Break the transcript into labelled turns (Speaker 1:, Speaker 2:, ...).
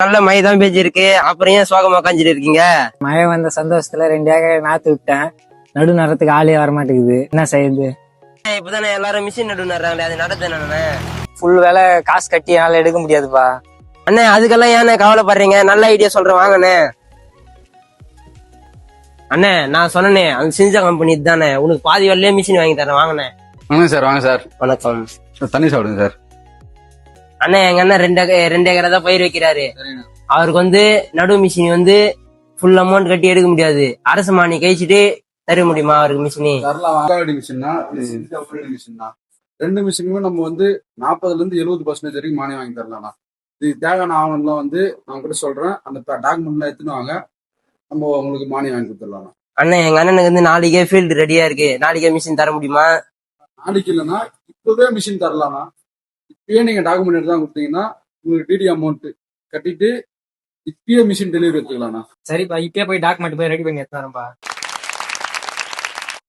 Speaker 1: நல்ல மழை தான் பெஞ்சிருக்கு. அப்புறம் ஏன் சோகமா உக்காஞ்சிட்டு இருக்கீங்க?
Speaker 2: மழை வந்த சந்தோஷத்துல 2 ஏக்கர் நாத்து விட்டேன். நடு நடுறதுக்கு ஆளே வரமாட்டேங்குது. என்ன செய்யுது?
Speaker 1: இப்பதானே எல்லாரும் மிஷின் நடு நடுறாங்களே, அது நடத்துனே.
Speaker 2: ஃபுல் வேலை காசு கட்டி என்னால எடுக்க முடியாதுப்பா.
Speaker 1: அண்ணே அதுக்கெல்லாம் ஏன் கவலைப்படுறீங்க? நல்ல ஐடியா சொல்றேன் வாங்கண்ணே. அண்ணே நான் சொன்னேனே அந்த செஞ்ச கம்பெனி தானே, உனக்கு பாதி வரலையே மிஷின் வாங்கி தரேன் வாங்கண்ணே.
Speaker 3: வணக்கம் சார். வாங்க சார்.
Speaker 1: வணக்கம்.
Speaker 3: தண்ணி சாப்பிடுங்க சார்.
Speaker 1: அண்ணே எங்க அண்ணன் 2 ஏக்கரை தான் பயிர் வைக்கிறாரு. அவருக்கு நடு மிஷின் ஃபுல் அமௌண்ட் கட்டி எடுக்க முடியாது. அரசு மானி கழிச்சுட்டு தர முடியுமா அவருக்கு மிஷினி?
Speaker 3: மிஷின்னா மிஷின் தான். 2 மிஷினுமே நம்ம 40% இருந்து 70% வரைக்கும் மானியம் வாங்கி தரலாம். இது தேவையான ஆவணம்லாம் நான் கூட சொல்றேன். அந்த டாக்குமெண்ட்லாம் எடுத்துன்னு வாங்க, நம்ம உங்களுக்கு மானியம் வாங்கி கொடுத்துடலாம்.
Speaker 1: அண்ணன் எங்க அண்ணனுக்கு நாளைக்கே ஃபீல்டு ரெடியா இருக்கு. நாளைக்கே மிஷின் தர முடியுமா?
Speaker 3: நாளைக்கு இல்லைன்னா இப்பவே மிஷின் தரலாம்னா. இப்பயே நீங்க டாக்குமெண்ட் எடுத்து தான் கொடுத்தீங்கன்னா உங்களுக்கு டிடி அமௌண்ட் கட்டிட்டு இப்பயே மிஷின் டெலிவரி எடுத்துக்கலாம்ண்ணா.
Speaker 2: சரிப்பா, இப்பயே போய் டாக்குமெண்ட் போய் ரெடி பண்ணி எடுத்துறேன்ப்பா.